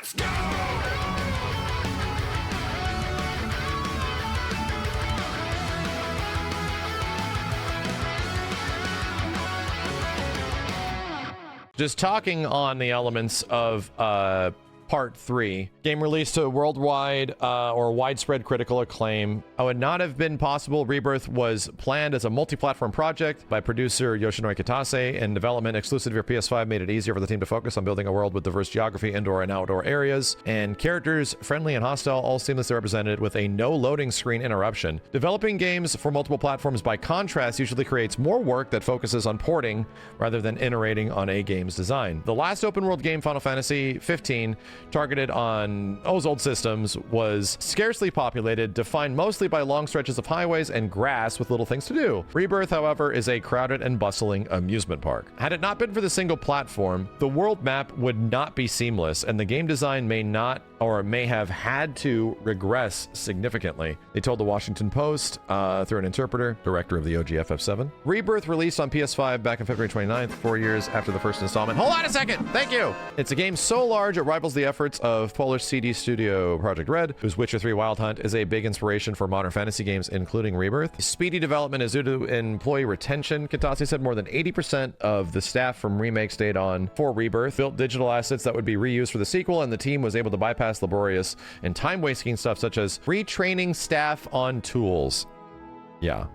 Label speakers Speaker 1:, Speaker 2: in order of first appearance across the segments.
Speaker 1: Let's go!
Speaker 2: Just talking on the elements of Part 3. Game released to worldwide or widespread critical acclaim. Would not have been possible. Rebirth was planned as a multi-platform project by producer Yoshinori Kitase, and development exclusive to your PS5 made it easier for the team to focus on building a world with diverse geography, indoor and outdoor areas, and characters friendly and hostile, all seamlessly represented with a no loading screen interruption. Developing games for multiple platforms, by contrast, usually creates more work that focuses on porting rather than iterating on a game's design. The last open world game, Final Fantasy 15, targeted on those old systems, was scarcely populated, defined mostly by long stretches of highways and grass with little things to do. Rebirth, however, is a crowded and bustling amusement park. Had it not been for the single platform, the world map would not be seamless, and the game design may not or may have had to regress significantly. They told the Washington Post through an interpreter, director of the OG FF7. Rebirth released on PS5 back on February 29th, 4 years after the first installment. Hold on a second! Thank you! It's a game so large it rivals the efforts of Polish CD studio Project Red, whose Witcher 3 Wild Hunt is a big inspiration for modern fantasy games, including Rebirth. Speedy development is due to employee retention. Kitase said more than 80% of the staff from Remake stayed on for Rebirth, built digital assets that would be reused for the sequel, and the team was able to bypass laborious and time-wasting stuff such as retraining staff on tools. Yeah.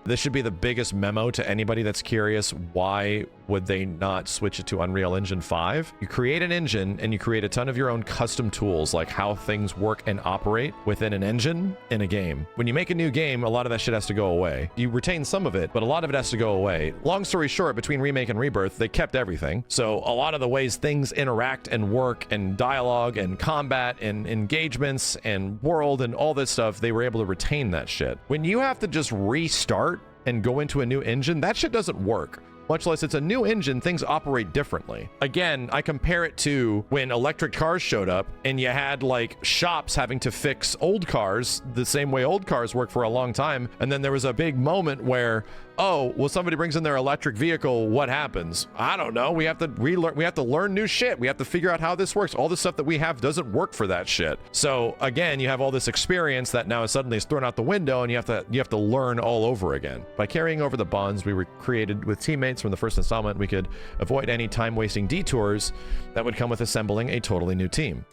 Speaker 2: This should be the biggest memo to anybody that's curious. Why would they not switch it to Unreal Engine 5? You create an engine and you create a ton of your own custom tools, like how things work and operate within an engine in a game. When you make a new game, a lot of that shit has to go away. You retain some of it, but a lot of it has to go away. Long story short, between Remake and Rebirth, they kept everything. So a lot of the ways things interact and work and dialogue and combat and engagements and world and all this stuff, they were able to retain that shit. When you have to just restart and go into a new engine, that shit doesn't work. Much less it's a new engine, things operate differently. Again, I compare it to when electric cars showed up and you had like shops having to fix old cars the same way old cars work for a long time. And then there was a big moment where, oh, well, somebody brings in their electric vehicle, what happens? I don't know. We have to relearn, we have to learn new shit. We have to figure out how this works. All the stuff that we have doesn't work for that shit. So again, you have all this experience that now suddenly is thrown out the window, and you have to learn all over again. By carrying over the bonds we were created with teammates from the first installment, we could avoid any time-wasting detours that would come with assembling a totally new team.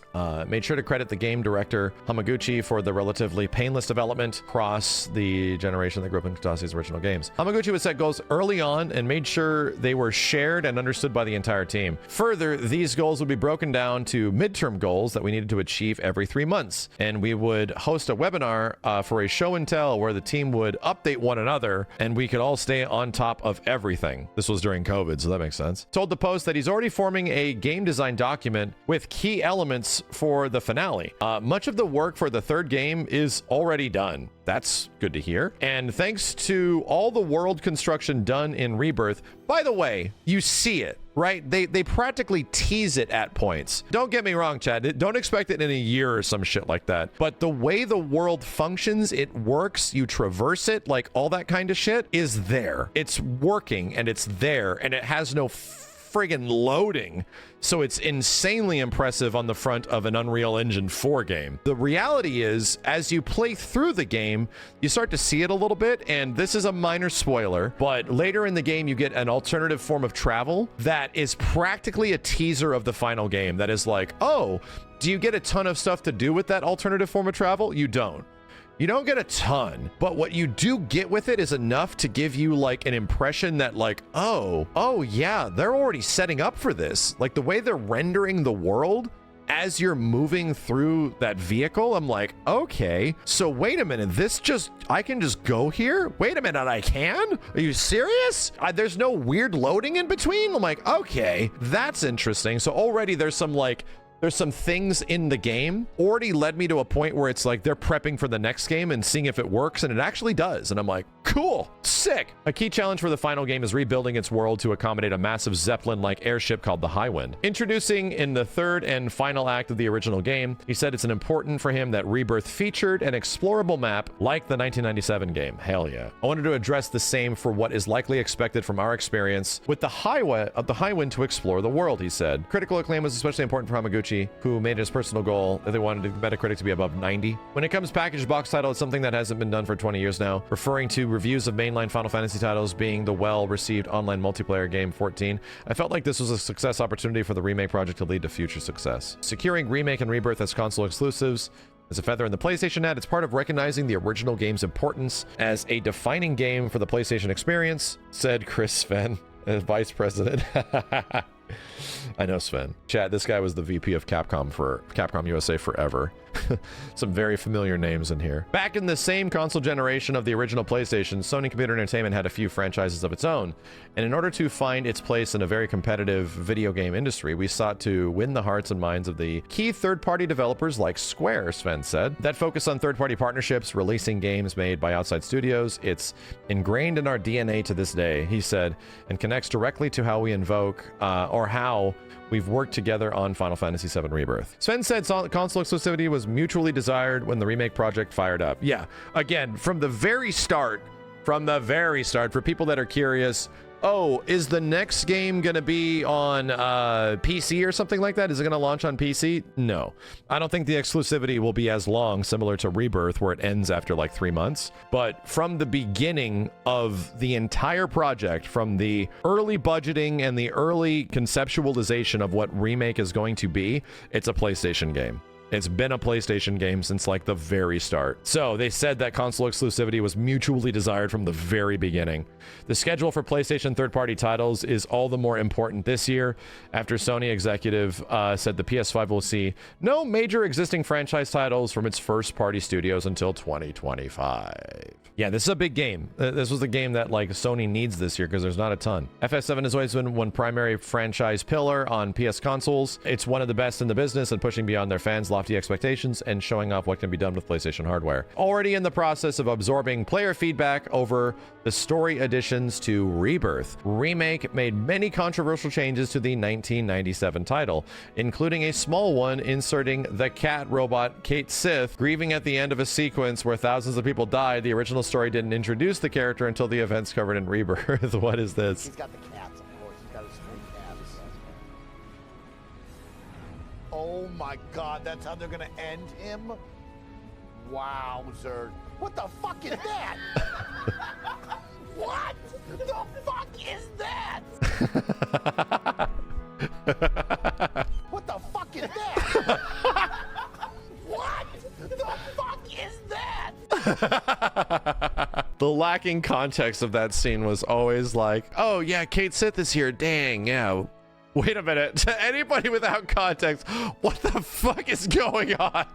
Speaker 2: Made sure to credit the game director Hamaguchi for the relatively painless development across the generation that grew up in Kitase's original games. Hamaguchi would set goals early on and made sure they were shared and understood by the entire team. Further, these goals would be broken down to midterm goals that we needed to achieve every 3 months, and we would host a webinar for a show and tell where the team would update one another and we could all stay on top of everything. This was during COVID, so that makes sense. Told the Post that he's already forming a game design document with key elements for the finale. Much of the work for the third game is already done. That's good to hear. And thanks to all the world construction done in Rebirth, by the way, you see it, right? They practically tease it at points. Don't get me wrong, Chad. Don't expect it in a year or some shit like that. But the way the world functions, it works, you traverse it, like all that kind of shit is there. It's working and it's there, and it has no friggin' loading. So it's insanely impressive on the front of an Unreal Engine 4 game. The reality is, as you play through the game, you start to see it a little bit, and this is a minor spoiler, but later in the game you get an alternative form of travel that is practically a teaser of the final game. That is like, oh, do you get a ton of stuff to do with that alternative form of travel? You don't. You don't get a ton, but what you do get with it is enough to give you like an impression that like, oh yeah, they're already setting up for this. Like the way they're rendering the world as you're moving through that vehicle, I'm like, okay, so wait a minute, I can just go here? Wait a minute, I can? Are you serious? There's no weird loading in between? I'm like, okay, that's interesting. So already there's some things in the game already led me to a point where it's like they're prepping for the next game and seeing if it works, and it actually does. And I'm like, Cool. Sick. A key challenge for the final game is rebuilding its world to accommodate a massive Zeppelin-like airship called the Highwind. Introducing in the third and final act of the original game, he said it's important for him that Rebirth featured an explorable map like the 1997 game. Hell yeah. I wanted to address the same for what is likely expected from our experience with the Highwind to explore the world, he said. Critical acclaim was especially important for Hamaguchi, who made his personal goal that they wanted Metacritic to be above 90. When it comes to packaged box title, it's something that hasn't been done for 20 years now, referring to reviews of mainline Final Fantasy titles being the well-received online multiplayer game 14. I felt like this was a success opportunity for the remake project to lead to future success. Securing Remake and Rebirth as console exclusives is a feather in the PlayStation hat. It's part of recognizing the original game's importance as a defining game for the PlayStation experience, said Chris Sven, vice president. I know Sven. Chat, this guy was the VP of Capcom USA forever. Some very familiar names in here. Back in the same console generation of the original PlayStation, Sony Computer Entertainment had a few franchises of its own. And in order to find its place in a very competitive video game industry, we sought to win the hearts and minds of the key third-party developers like Square, Sven said. That focus on third-party partnerships, releasing games made by outside studios, it's ingrained in our DNA to this day, he said, and connects directly to how we invoke, or how we've worked together on Final Fantasy VII Rebirth. Sven said console exclusivity was mutually desired when the remake project fired up. Yeah, again, from the very start, for people that are curious, oh, is the next game going to be on PC or something like that? Is it going to launch on PC? No. I don't think the exclusivity will be as long, similar to Rebirth, where it ends after like 3 months. But from the beginning of the entire project, from the early budgeting and the early conceptualization of what Remake is going to be, it's a PlayStation game. It's been a PlayStation game since like the very start. So they said that console exclusivity was mutually desired from the very beginning. The schedule for PlayStation third-party titles is all the more important this year after Sony executive said the PS5 will see no major existing franchise titles from its first-party studios until 2025. Yeah, this is a big game. This was the game that like Sony needs this year because there's not a ton. FF7 has always been one primary franchise pillar on PS consoles. It's one of the best in the business and pushing beyond their fans' lofty expectations and showing off what can be done with PlayStation hardware. Already in the process of absorbing player feedback over the story additions to Rebirth, Remake made many controversial changes to the 1997 title, including a small one inserting the cat robot Kate Sith grieving at the end of a sequence where thousands of people died. The original story didn't introduce the character until the events covered in Rebirth. What is this?
Speaker 1: He's got the cats, of course. He's got his three cats. Oh my god, that's how they're gonna end him? Wowzer. What the fuck is that? What the fuck is that? What the fuck is that? What the fuck is that?
Speaker 2: The lacking context of that scene was always like, oh yeah, Kate Sith is here, dang, yeah. Wait a minute, to anybody without context, what the fuck is going on?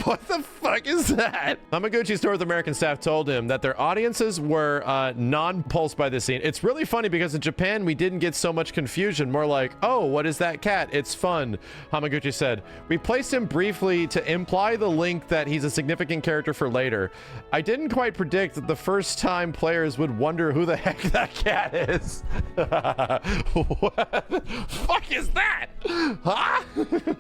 Speaker 2: What the fuck is that? Hamaguchi's North American staff told him that their audiences were non-pulsed by this scene. It's really funny because in Japan, we didn't get so much confusion. More like, oh, what is that cat? It's fun, Hamaguchi said. We placed him briefly to imply the link that he's a significant character for later. I didn't quite predict that the first time players would wonder who the heck that cat is. What the fuck is that? Huh?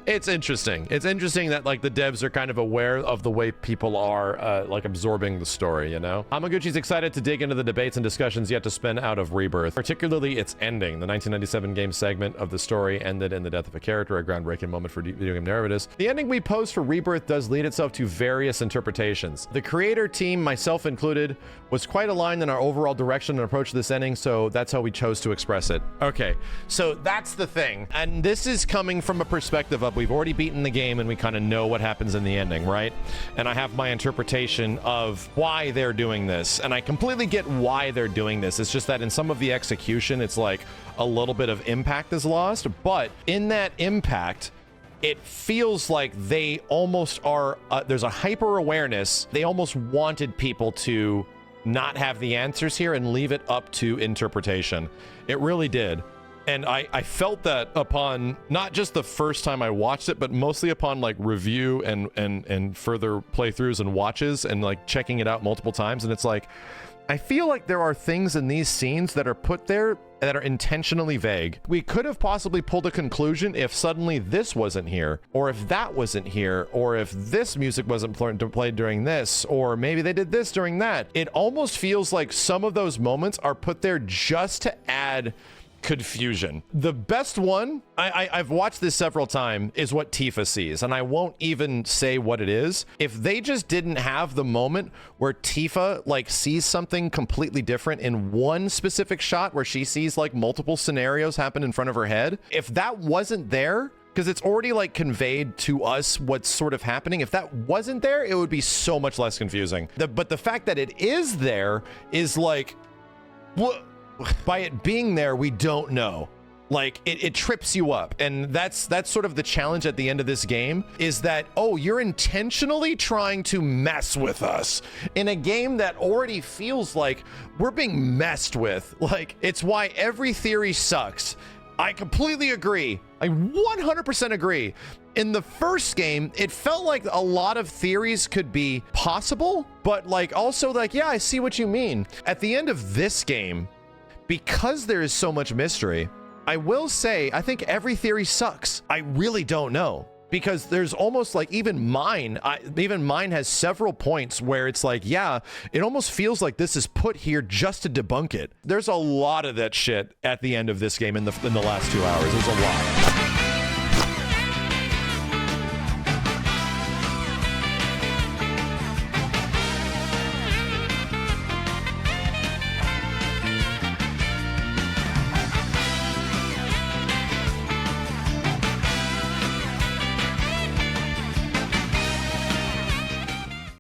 Speaker 2: It's interesting. It's interesting that like the devs are kind of aware of the way people are like absorbing the story, you know? Hamaguchi's excited to dig into the debates and discussions yet to spin out of Rebirth, particularly its ending. The 1997 game segment of the story ended in the death of a character, a groundbreaking moment for video game narratives. The ending we post for Rebirth does lead itself to various interpretations. The creator team, myself included, was quite aligned in our overall direction and approach to this ending, so that's how we chose to express it. Okay, so that's the thing. And this is coming from a perspective of we've already beaten the game and we kind of know what happens in the ending, right? And I have my interpretation of why they're doing this, and I completely get why they're doing this. It's just that in some of the execution, it's like a little bit of impact is lost, but in that impact, it feels like they almost are, there's a hyper awareness. They almost wanted people to not have the answers here and leave it up to interpretation. It really did. And I felt that upon not just the first time I watched it, but mostly upon like review and further playthroughs and watches and like checking it out multiple times. And it's like, I feel like there are things in these scenes that are put there that are intentionally vague. We could have possibly pulled a conclusion if suddenly this wasn't here, or if that wasn't here, or if this music wasn't played during this, or maybe they did this during that. It almost feels like some of those moments are put there just to add confusion. The best one, I've watched this several times, is what Tifa sees, and I won't even say what it is. If they just didn't have the moment where Tifa like sees something completely different in one specific shot where she sees like multiple scenarios happen in front of her head, if that wasn't there, because it's already like conveyed to us what's sort of happening, if that wasn't there, it would be so much less confusing. But the fact that it is there is like, what? By it being there, we don't know. Like, it trips you up. And that's sort of the challenge at the end of this game, is that, oh, you're intentionally trying to mess with us in a game that already feels like we're being messed with. Like, it's why every theory sucks. I completely agree. I 100% agree. In the first game, it felt like a lot of theories could be possible, but like also like, yeah, I see what you mean. At the end of this game, because there is so much mystery, I will say, I think every theory sucks. I really don't know. Because there's almost like, even mine has several points where it's like, yeah, it almost feels like this is put here just to debunk it. There's a lot of that shit at the end of this game in the last 2 hours. There's a lot.